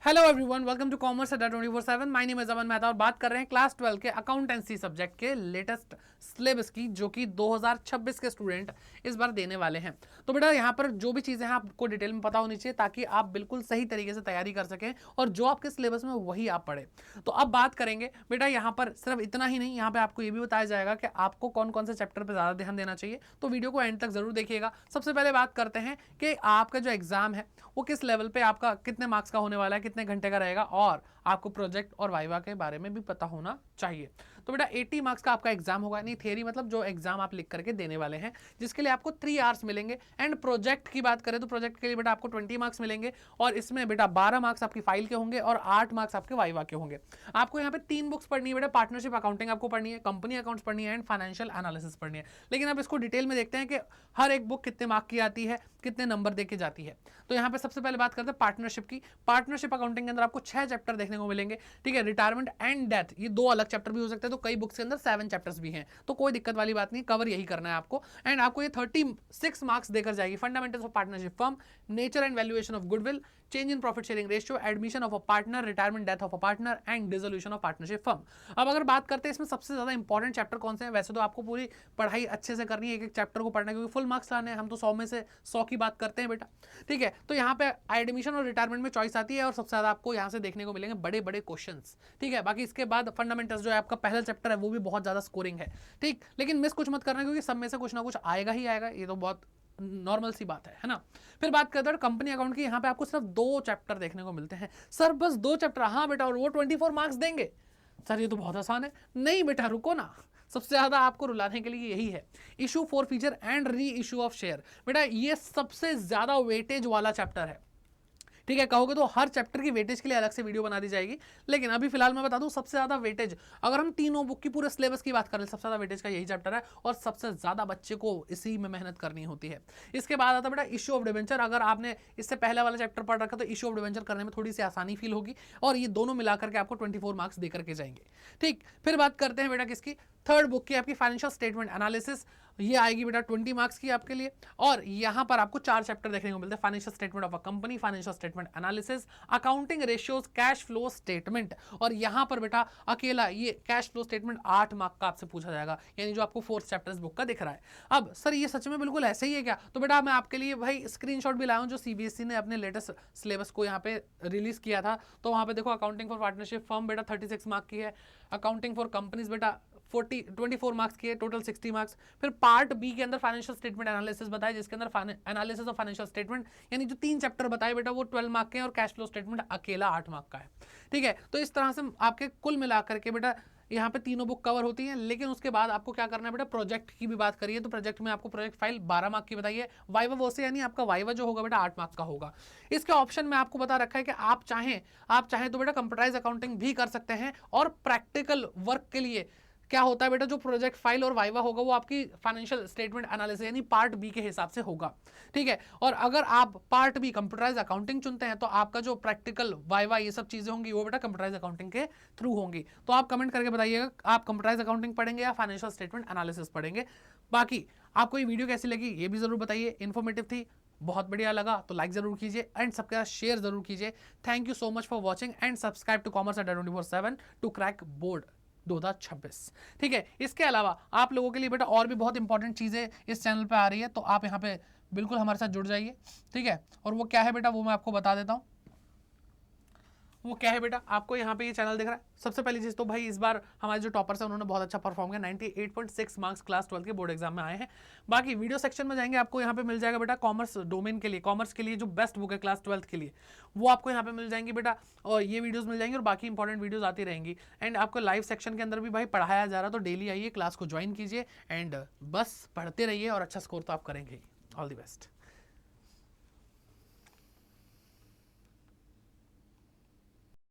Hello everyone, welcome to commerce Adda 24/7। My name is Aman Mehta और बात कर रहे हैं क्लास 12 के अकाउंटेंसी सब्जेक्ट के लेटेस्ट सिलेबस की, जो कि 2026 के स्टूडेंट इस बार देने वाले हैं। तो बेटा यहाँ पर जो भी चीज़ें हैं आपको डिटेल में पता होनी चाहिए, ताकि आप बिल्कुल सही तरीके से तैयारी कर सकें और जो आपके सिलेबस में वही आप पढ़े। तो अब बात करेंगे बेटा, यहाँ पर सिर्फ इतना ही नहीं, यहाँ पे आपको ये भी बताया जाएगा कि आपको कौन कौन से चैप्टर पर ज़्यादा ध्यान देना चाहिए। तो वीडियो को एंड तक जरूर देखिएगा। सबसे पहले बात करते हैं कि आपका जो एग्जाम है वो किस लेवल पे आपका कितने मार्क्स का होने वाला है, कितने घंटे का रहेगा, और आपको प्रोजेक्ट और वाइवा के बारे में भी पता होना चाहिए। तो बेटा 80 मार्क्स का आपका एग्जाम होगा, नहीं थियरी मतलब जो एग्जाम आप लिख करके देने वाले हैं, जिसके लिए आपको 3 आवर्स मिलेंगे। एंड प्रोजेक्ट की बात करें तो प्रोजेक्ट के लिए बेटा आपको 20 मार्क्स मिलेंगे, और इसमें बेटा 12 मार्क्स आपकी फाइल के होंगे और 8 मार्क्स आपके वाइवा के होंगे। आपको यहाँ पे 3 बुक्स पढ़नी है बेटा, पार्टनरशिप अकाउंटिंग आपको पढ़नी है, कंपनी अकाउंट्स पढ़नी है, एंड फाइनेंशियल एनालिसिस पढ़नी है। लेकिन अब इसको डिटेल में देखते हैं कि हर एक बुक कितने मार्क की आती है, कितने नंबर देके जाती है। तो यहाँ पे सबसे पहले बात करते हैं पार्टनरशिप की। पार्टनरशिप अकाउंटिंग के अंदर आपको 6 चैप्टर देखने को मिलेंगे। ठीक है, रिटायरमेंट एंड डेथ ये 2 अलग चैप्टर भी हो सकते हैं, तो कई बुक्स के अंदर 7 चैप्टर्स भी हैं, तो कोई दिक्कत वाली बात नहीं, कवर यही करना है आपको। एंड आपको ये 36 मार्क्स देकर जाएगी। Fundamentals of partnership firm, nature and valuation of goodwill, change in profit sharing ratio, admission of a partner, retirement death of a partner, and dissolution of partnership firm. अब अगर बात करते हैं इसमें सबसे ज्यादा इंपॉर्टेंट चैप्टर कौन से हैं, वैसे तो आपको पूरी पढ़ाई अच्छे से करनी है, एक एक चैप्टर को पढ़ना है, क्योंकि फुल मार्क्स लाने हैं। हम तो 100 में से 100 की बात करते हैं बेटा। ठीक है, तो यहाँ पे एडमिशन और रिटायरमेंट में चॉइस आती है, और सबसे ज्यादा आपको यहाँ से देखने को मिलेंगे बड़े बड़े क्वेश्चंस। ठीक है, बाकी इसके बाद फंडामेंटल्स जो है आपका पहला चैप्टर है, वो भी बहुत ज्यादा स्कोरिंग है। ठीक, लेकिन मिस कुछ मत करना, क्योंकि सब में से कुछ ना कुछ आएगा ही आएगा, ये तो बहुत नॉर्मल सी बात है ना। फिर बात करते हैं कंपनी अकाउंट की। यहाँ पे आपको सिर्फ 2 चैप्टर देखने को मिलते हैं। सर बस 2 चैप्टर? हाँ बेटा, और वो 24 मार्क्स देंगे? सर ये तो बहुत आसान है। नहीं बेटा, रुको ना, सबसे ज्यादा आपको रुलाने के लिए यही है। Issue for feature and re issue of share, बेटा ये सबसे ज्यादा वेटेज वाला चैप्टर है। ठीक है, कहोगे तो हर चैप्टर की वेटेज के लिए अलग से वीडियो बना दी जाएगी, लेकिन अभी फिलहाल मैं बता दूं सबसे ज्यादा वेटेज, अगर हम तीनों बुक की पूरे सिलेबस की बात करें, सबसे ज्यादा वेटेज का यही चैप्टर है, और सबसे ज्यादा बच्चे को इसी में मेहनत करनी होती है। इसके बाद आता बेटा इशू ऑफ डिवेंचर। अगर आपने इससे पहले वाला चैप्टर पढ़ रखा तो इशू ऑफ डिवेंचर करने में थोड़ी सी आसानी फील होगी, और ये दोनों मिलाकर के आपको 24 मार्क्स देकर के जाएंगे। ठीक, फिर बात करते हैं बेटा किसकी, थर्ड बुक की, आपकी फाइनेंशियल स्टेटमेंट एनालिसिस। ये आएगी बेटा 20 मार्क्स की आपके लिए, और यहां पर आपको 4 चैप्टर देखने को मिलते हैं। Financial statement of a company, financial statement analysis, accounting ratios, cash flow statement, और यहां पर बेटा अकेला ये कैश फ्लो स्टेटमेंट 8 मार्क का आपसे पूछा जाएगा, यानी जो आपको 4th चैप्टर बुक का दिख रहा है। अब सर ये सच में बिल्कुल ऐसे ही है क्या? तो बेटा मैं आपके लिए भाई स्क्रीनशॉट भी लाया हूं, जो सीबीएसई ने अपने लेटेस्ट सिलेबस को यहाँ पे रिलीज किया था। तो वहां पे देखो, अकाउंटिंग फॉर पार्टनरशिप फर्म बेटा 36 मार्क की है, अकाउंटिंग फॉर कंपनीज बेटा 24 मार्क्स की है, टोटल 60 मार्क्स। फिर पार्ट बी के अंदर फाइनेंशियल स्टेटमेंट एनालिसिस बताया, जिसके अंदर एनालिसिस ऑफ फाइनेंशियल स्टेटमेंट, यानी जो 3 चैप्टर बताए बेटा वो 12 मार्क के हैं, और कैश फ्लो स्टेटमेंट अकेला 8 मार्क का है। ठीक है, तो इस तरह से आपके कुल मिलाकर के बेटा यहाँ पे तीनों बुक कवर होती हैं। लेकिन उसके बाद आपको क्या करना है बेटा, प्रोजेक्ट की भी बात करिए तो प्रोजेक्ट में आपको प्रोजेक्ट फाइल 12 मार्क की बताइए, वाइवा वो से, यानी आपका वाइवा जो होगा बेटा 8 मार्क्स का होगा। इसके ऑप्शन में आपको बता रखा है कि आप चाहें तो बेटा कंप्यूटराइज अकाउंटिंग भी कर सकते हैं, और प्रैक्टिकल वर्क के लिए क्या होता है बेटा, जो प्रोजेक्ट फाइल और वाइवा होगा वो आपकी फाइनेंशियल स्टेटमेंट एनालिसिस यानी पार्ट बी के हिसाब से होगा। ठीक है, और अगर आप पार्ट बी कंप्यूटराइज अकाउंटिंग चुनते हैं, तो आपका जो प्रैक्टिकल वाइवा ये सब चीजें होंगी वो बेटा कंप्यूटराइज अकाउंटिंग के थ्रू होंगी। तो आप कमेंट करके बताइएगा आप कंप्यूटराइज अकाउंटिंग पढ़ेंगे या फाइनेंशियल स्टेटमेंट एनालिसिस पढ़ेंगे। बाकी आपको ये वीडियो कैसी लगी ये भी जरूर बताइए। इन्फॉर्मेटिव थी, बहुत बढ़िया लगा तो लाइक जरूर कीजिए, एंड सबके साथ शेयर जरूर कीजिए। Thank you so much for watching, and subscribe to commerce Adda 24/7 to crack board 2026। ठीक है, इसके अलावा आप लोगों के लिए बेटा और भी बहुत इंपॉर्टेंट चीजें इस चैनल पे आ रही है, तो आप यहाँ पे बिल्कुल हमारे साथ जुड़ जाइए। ठीक है, और वो क्या है बेटा वो मैं आपको बता देता हूँ। वो क्या है बेटा, आपको यहाँ पे ये चैनल दिख रहा है। सबसे पहली चीज तो भाई इस बार हमारे जो टॉपर्स हैं उन्होंने बहुत अच्छा परफॉर्म किया, 98.6 मार्क्स क्लास 12 के बोर्ड एग्जाम में आए हैं। बाकी वीडियो सेक्शन में जाएंगे, आपको यहाँ पे मिल जाएगा बेटा कॉमर्स डोमेन के लिए, कॉमर्स के लिए जो बेस्ट बुक है क्लास 12 के लिए, वो आपको यहाँ पे मिल जाएंगी बेटा, और ये वीडियोस मिल जाएंगी, और बाकी इंपॉर्टेंट वीडियोस आती रहेंगी। एंड आपको लाइव सेक्शन के अंदर भी भाई पढ़ाया जा रहा है, तो डेली आइए, क्लास को ज्वाइन कीजिए, एंड बस पढ़ते रहिए, और अच्छा स्कोर तो आप करेंगे ही। All the best.